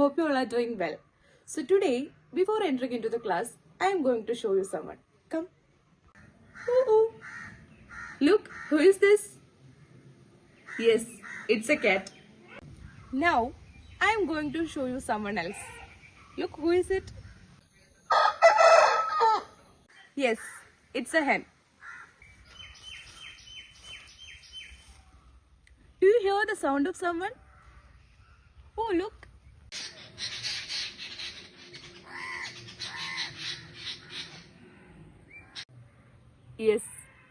hope you all are doing well. So today, before entering into the class, I am going to show you someone. Come. Ooh. Look, who is this? Yes, it's a cat. Now, I am going to show you someone else. Look, who is it? Yes, it's a hen. Do you hear the sound of someone? Oh, look. Yes,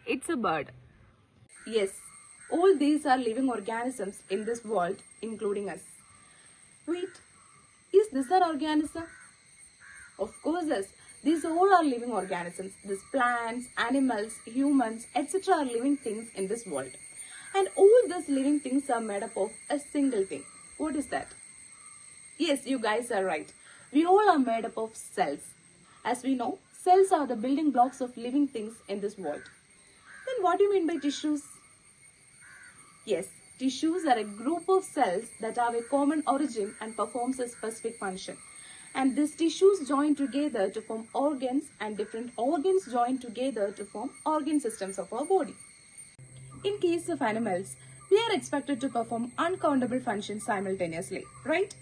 it's a bird. Yes, all these are living organisms in this world, including us. Wait, is this an organism? Of course, yes. These all are living organisms. These plants, animals, humans, etc. are living things in this world. And all these living things are made up of a single thing. What is that? Yes, you guys are right. We all are made up of cells. As we know, cells are the building blocks of living things in this world. Then what do you mean by tissues? Yes, tissues are a group of cells that have a common origin and performs a specific function. And these tissues join together to form organs, and different organs join together to form organ systems of our body. In case of animals, we are expected to perform uncountable functions simultaneously, right?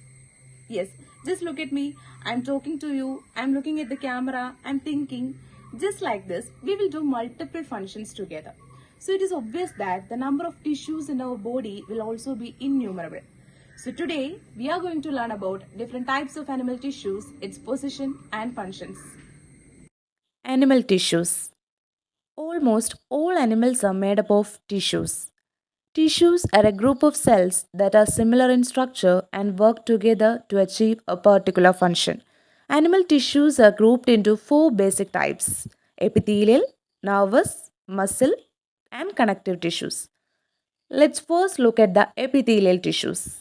Yes, just look at me. I'm talking to you. I'm looking at the camera. I'm thinking. Just like this, we will do multiple functions together. So it is obvious that the number of tissues in our body will also be innumerable. So today, we are going to learn about different types of animal tissues, its position and functions. Animal tissues. Almost all animals are made up of tissues. Tissues are a group of cells that are similar in structure and work together to achieve a particular function. Animal tissues are grouped into four basic types: epithelial, nervous, muscle, and connective tissues. Let's first look at the epithelial tissues.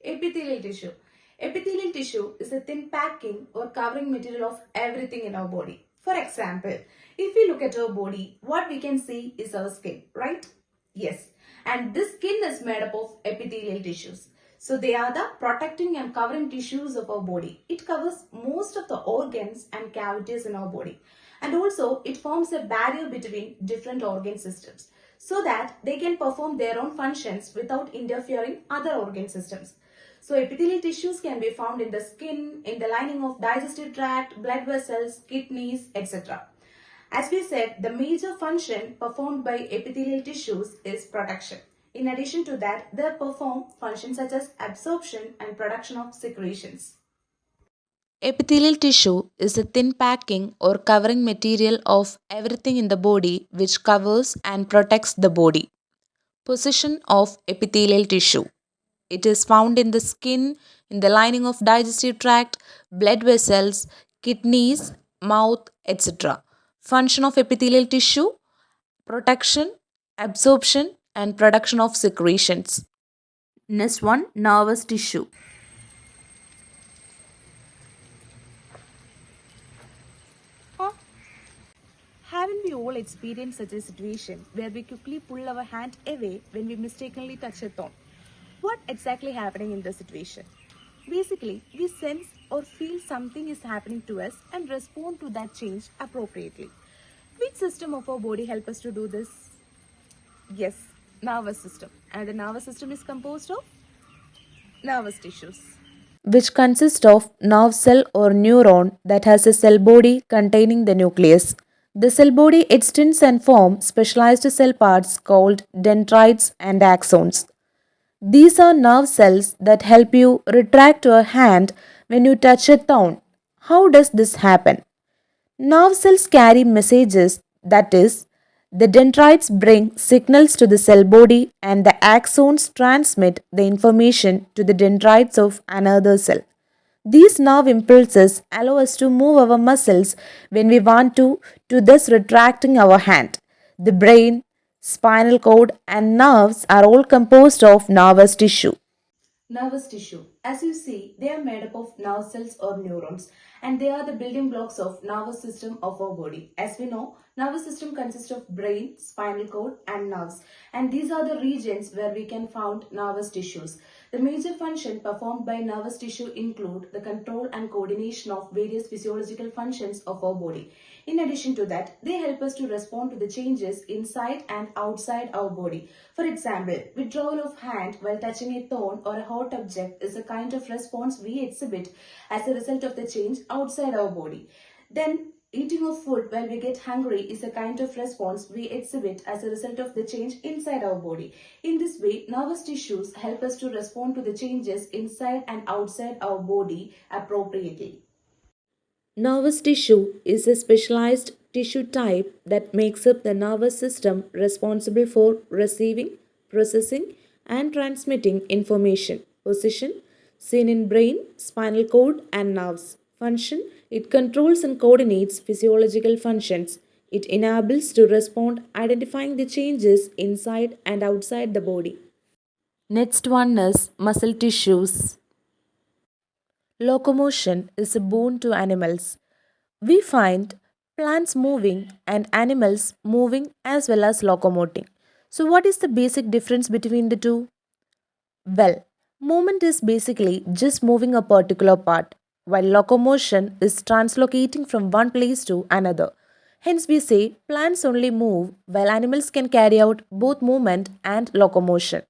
Epithelial tissue. Epithelial tissue is a thin packing or covering material of everything in our body. For example, if we look at our body, what we can see is our skin, right? Yes. And this skin is made up of epithelial tissues. So they are the protecting and covering tissues of our body. It covers most of the organs and cavities in our body. And also it forms a barrier between different organ systems so that they can perform their own functions without interfering other organ systems. So epithelial tissues can be found in the skin, in the lining of digestive tract, blood vessels, kidneys, etc. As we said, the major function performed by epithelial tissues is protection. In addition to that, they perform functions such as absorption and production of secretions. Epithelial tissue is a thin packing or covering material of everything in the body which covers and protects the body. Position of epithelial tissue. It is found in the skin, in the lining of digestive tract, blood vessels, kidneys, mouth, etc. Function of epithelial tissue: protection, absorption, and production of secretions. Next one, nervous tissue. Huh? Haven't we all experienced such a situation where we quickly pull our hand away when we mistakenly touch a thorn? What exactly happening in the situation? Basically, we sense or feel something is happening to us and respond to that change appropriately. Which system of our body help us to do this? Yes, nervous system. And the nervous system is composed of nervous tissues. Which consists of nerve cell or neuron that has a cell body containing the nucleus. The cell body extends and forms specialized cell parts called dendrites and axons. These are nerve cells that help you retract your hand when you touch a thorn. How does this happen? Nerve cells carry messages, that is, the dendrites bring signals to the cell body and the axons transmit the information to the dendrites of another cell. These nerve impulses allow us to move our muscles when we want to thus retracting our hand. The brain, spinal cord, and nerves are all composed of nervous tissue. Nervous tissue. As you see, they are made up of nerve cells or neurons, and they are the building blocks of nervous system of our body. As we know, nervous system consists of brain, spinal cord, and nerves, and these are the regions where we can find nervous tissues. The major function performed by nervous tissue include the control and coordination of various physiological functions of our body. In addition to that, they help us to respond to the changes inside and outside our body. For example, withdrawal of hand while touching a thorn or a hot object is a kind of response we exhibit as a result of the change outside our body. Then, eating of food while we get hungry is a kind of response we exhibit as a result of the change inside our body. In this way, nervous tissues help us to respond to the changes inside and outside our body appropriately. Nervous tissue is a specialized tissue type that makes up the nervous system responsible for receiving, processing, and transmitting information. Position seen in brain, spinal cord, and nerves. Function it controls and coordinates physiological functions. It enables to respond identifying the changes inside and outside the body. Next one is muscle tissues. Locomotion is a boon to animals. We find plants moving and animals moving as well as locomoting. So, what is the basic difference between the two? Well, movement is basically just moving a particular part, while locomotion is translocating from one place to another. Hence, we say plants only move while animals can carry out both movement and locomotion.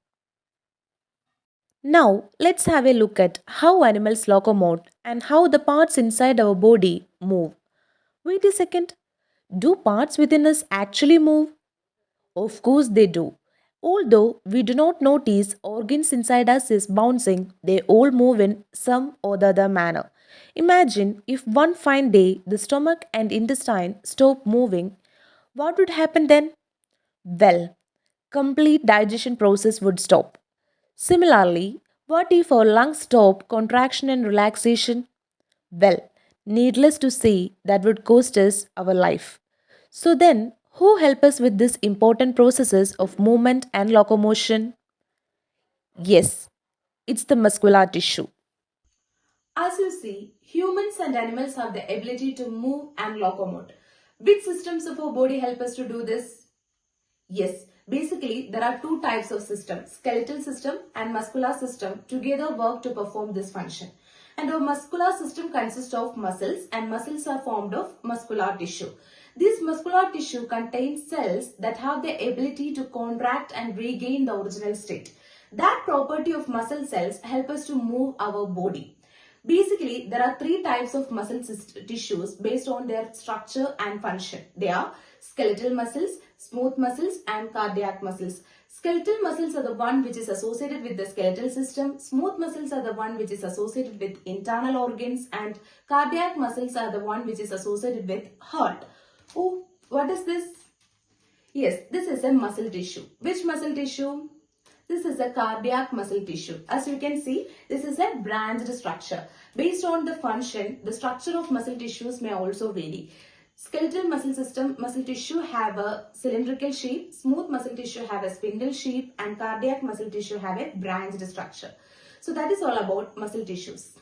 Now, let's have a look at how animals locomote and how the parts inside our body move. Wait a second. Do parts within us actually move? Of course they do. Although we do not notice organs inside us is bouncing, they all move in some or the other manner. Imagine if one fine day the stomach and intestine stop moving, what would happen then? Well, complete digestion process would stop. Similarly, what if our lungs stop contraction and relaxation? Well, needless to say, that would cost us our life. So then, who help us with this important processes of movement and locomotion? Yes, it's the muscular tissue. As you see, humans and animals have the ability to move and locomote. Which systems of our body help us to do this? Yes, basically there are two types of system, skeletal system and muscular system together work to perform this function. And our muscular system consists of muscles and muscles are formed of muscular tissue. This muscular tissue contains cells that have the ability to contract and regain the original state. That property of muscle cells help us to move our body. Basically, there are three types of muscle tissues based on their structure and function. They are skeletal muscles, smooth muscles and cardiac muscles. Skeletal muscles are the one which is associated with the skeletal system. Smooth muscles are the one which is associated with internal organs and cardiac muscles are the one which is associated with heart. Oh, what is this? Yes, this is a muscle tissue. Which muscle tissue? This is a cardiac muscle tissue. As you can see, this is a branched structure. Based on the function, the structure of muscle tissues may also vary. Skeletal muscle tissue have a cylindrical shape, smooth muscle tissue have a spindle shape, and cardiac muscle tissue have a branched structure. So that is all about muscle tissues.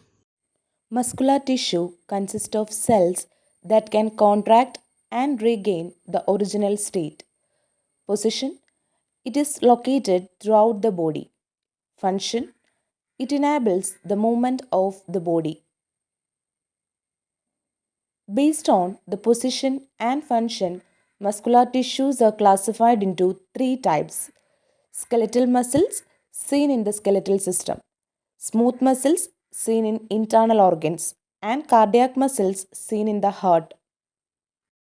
Muscular tissue consists of cells that can contract and regain the original state. Position it is located throughout the body. Function it enables the movement of the body. Based on the position and function, muscular tissues are classified into three types: skeletal muscles, seen in the skeletal system, smooth muscles, seen in internal organs, and cardiac muscles, seen in the heart.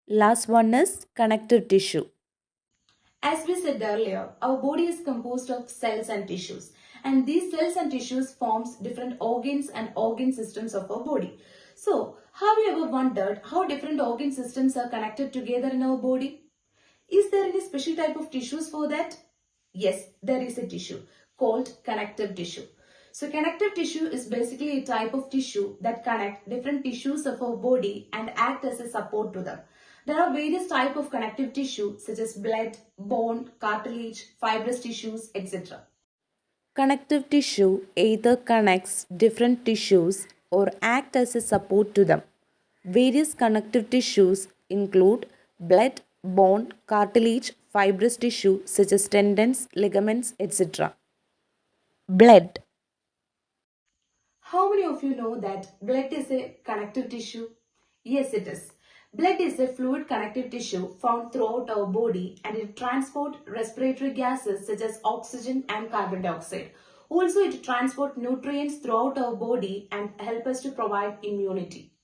Last one is connective tissue. As we said earlier, our body is composed of cells and tissues, and these cells and tissues forms different organs and organ systems of our body. So, have you ever wondered how different organ systems are connected together in our body? Is there any special type of tissues for that? Yes, there is a tissue called connective tissue. So connective tissue is basically a type of tissue that connect different tissues of our body and act as a support to them. There are various types of connective tissue such as blood, bone, cartilage, fibrous tissues, etc. Connective tissue either connects different tissues or act as a support to them. Various connective tissues include blood, bone, cartilage, fibrous tissue such as tendons, ligaments, etc. Blood. How many of you know that blood is a connective tissue? Yes, it is. Blood is a fluid connective tissue found throughout our body and it transports respiratory gases such as oxygen and carbon dioxide. Also, it transports nutrients throughout our body and help us to provide immunity.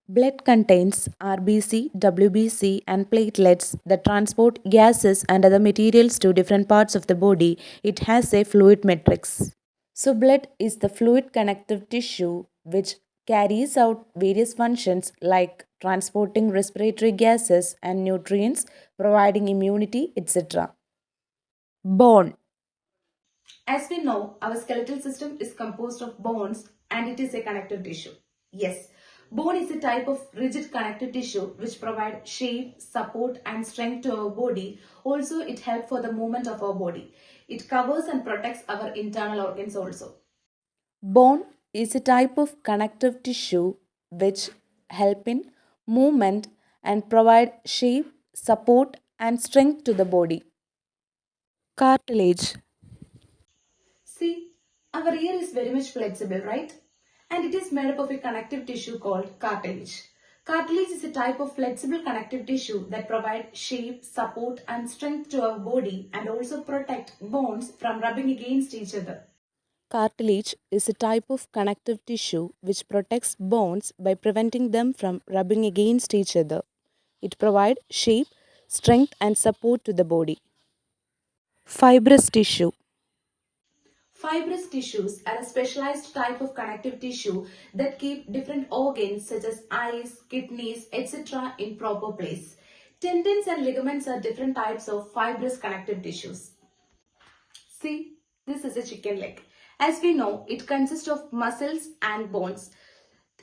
Blood contains RBC, WBC, and platelets that transport gases and other materials to different parts of the body. It has a fluid matrix. So, blood is the fluid connective tissue which carries out various functions like transporting respiratory gases and nutrients, providing immunity, etc. Bone. As we know, our skeletal system is composed of bones and it is a connective tissue. Yes, bone is a type of rigid connective tissue which provides shape, support and strength to our body. Also, it helps for the movement of our body. It covers and protects our internal organs also. Bone is a type of connective tissue which help in movement and provide shape, support and strength to the body. Cartilage. See, our ear is very much flexible, right? And it is made up of a connective tissue called cartilage. Cartilage is a type of flexible connective tissue that provides shape, support and strength to our body and also protect bones from rubbing against each other. Cartilage is a type of connective tissue which protects bones by preventing them from rubbing against each other. It provides shape, strength and support to the body. Fibrous tissue. Fibrous tissues are a specialized type of connective tissue that keep different organs such as eyes, kidneys, etc. in proper place. Tendons and ligaments are different types of fibrous connective tissues. See, this is a chicken leg. As we know, it consists of muscles and bones.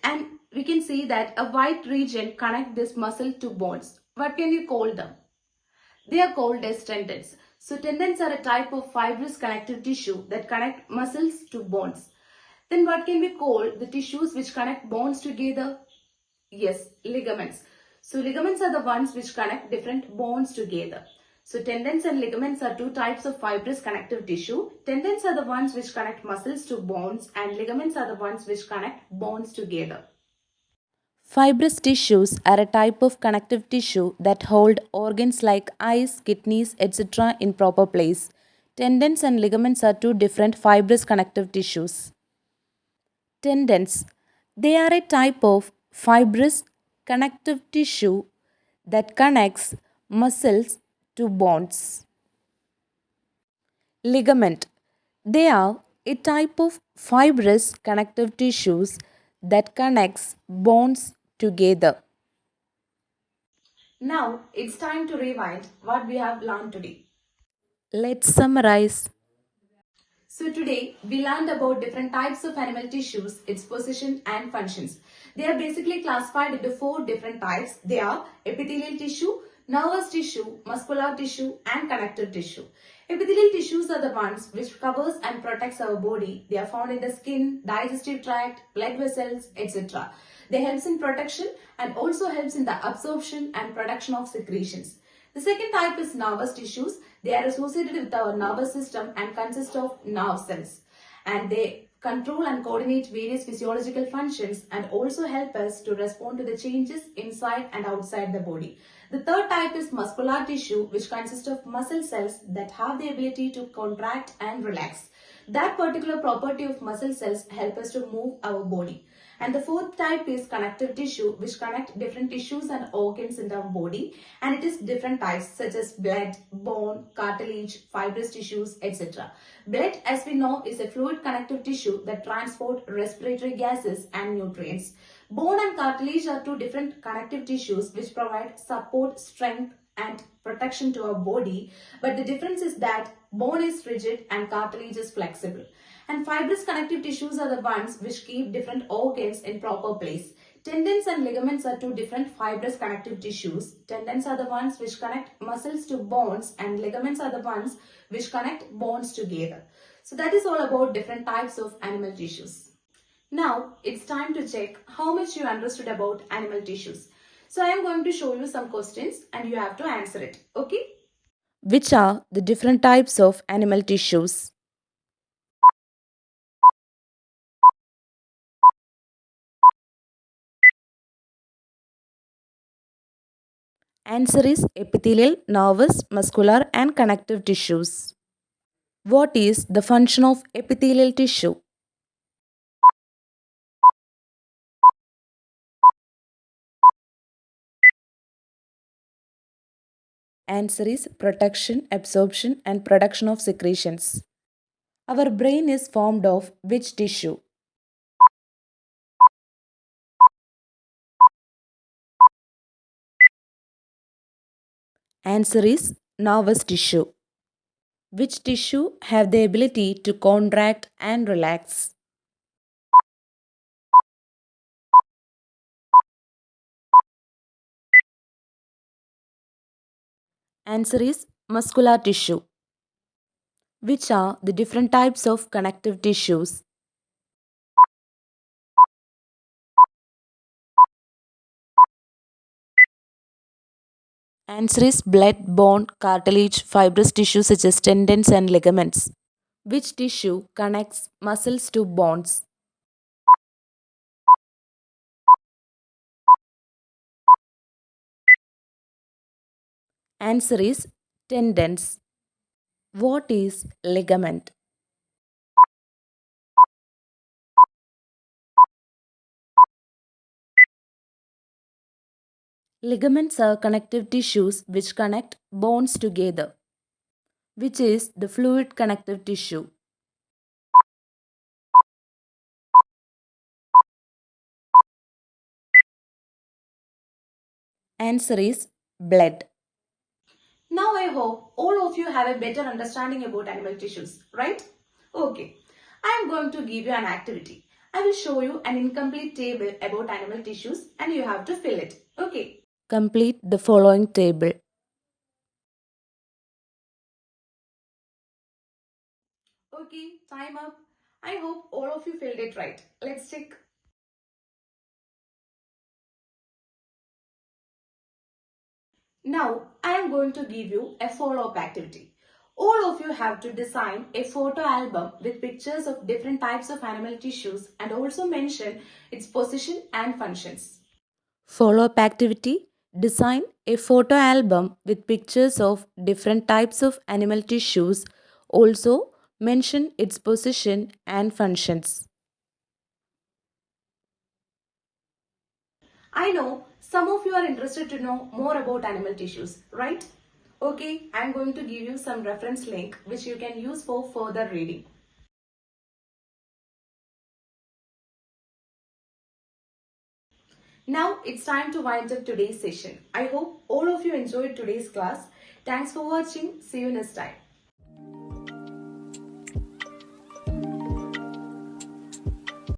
And we can see that a white region connects this muscle to bones. What can you call them? They are called as tendons. So tendons are a type of fibrous connective tissue that connect muscles to bones. Then what can we call the tissues which connect bones together? Yes, ligaments. So ligaments are the ones which connect different bones together. So tendons and ligaments are two types of fibrous connective tissue. Tendons are the ones which connect muscles to bones and ligaments are the ones which connect bones together. Fibrous tissues are a type of connective tissue that hold organs like eyes, kidneys, etc. in proper place. Tendons and ligaments are two different fibrous connective tissues. Tendons. They are a type of fibrous connective tissue that connects muscles to bones. Ligament. They are a type of fibrous connective tissues that connects bones together. Now it's time to rewind what we have learned today. Let's summarize. So today we learned about different types of animal tissues, its position and functions. They are basically classified into four different types. They are epithelial tissue, nervous tissue, muscular tissue and connective tissue. Epithelial tissues are the ones which covers and protects our body. They are found in the skin, digestive tract, blood vessels, etc. They helps in protection and also helps in the absorption and production of secretions. The second type is nervous tissues. They are associated with our nervous system and consist of nerve cells. And they control and coordinate various physiological functions and also help us to respond to the changes inside and outside the body. The third type is muscular tissue, which consists of muscle cells that have the ability to contract and relax. That particular property of muscle cells help us to move our body. And the fourth type is connective tissue, which connect different tissues and organs in our body. And it is different types such as blood, bone, cartilage, fibrous tissues, etc. Blood, as we know, is a fluid connective tissue that transport respiratory gases and nutrients. Bone and cartilage are two different connective tissues which provide support, strength, and protection to our body. But the difference is that bone is rigid and cartilage is flexible. And fibrous connective tissues are the ones which keep different organs in proper place. Tendons and ligaments are two different fibrous connective tissues. Tendons are the ones which connect muscles to bones and ligaments are the ones which connect bones together. So that is all about different types of animal tissues. Now it's time to check how much you understood about animal tissues. So I am going to show you some questions and you have to answer it. Okay? Which are the different types of animal tissues? Answer is epithelial, nervous, muscular, and connective tissues. What is the function of epithelial tissue? Answer is protection, absorption, and production of secretions. Our brain is formed of which tissue? Answer is nervous tissue. Which tissue have the ability to contract and relax? Answer is muscular tissue. Which are the different types of connective tissues? Answer is blood, bone, cartilage, fibrous tissue such as tendons and ligaments. Which tissue connects muscles to bones? Answer is tendons. What is ligament? Ligaments are connective tissues which connect bones together. Which is the fluid connective tissue? Answer is blood. Now I hope all of you have a better understanding about animal tissues, right? Okay. I am going to give you an activity. I will show you an incomplete table about animal tissues and you have to fill it. Okay. Complete the following table. Okay, time up. I hope all of you filled it right. Let's check. Now, I am going to give you a follow-up activity. All of you have to design a photo album with pictures of different types of animal tissues and also mention its position and functions. Follow up activity. Design a photo album with pictures of different types of animal tissues. Also, mention its position and functions. I know some of you are interested to know more about animal tissues, right? Okay, I am going to give you some reference link which you can use for further reading. Now it's time to wind up today's session. I hope all of you enjoyed today's class. Thanks for watching. See you next time.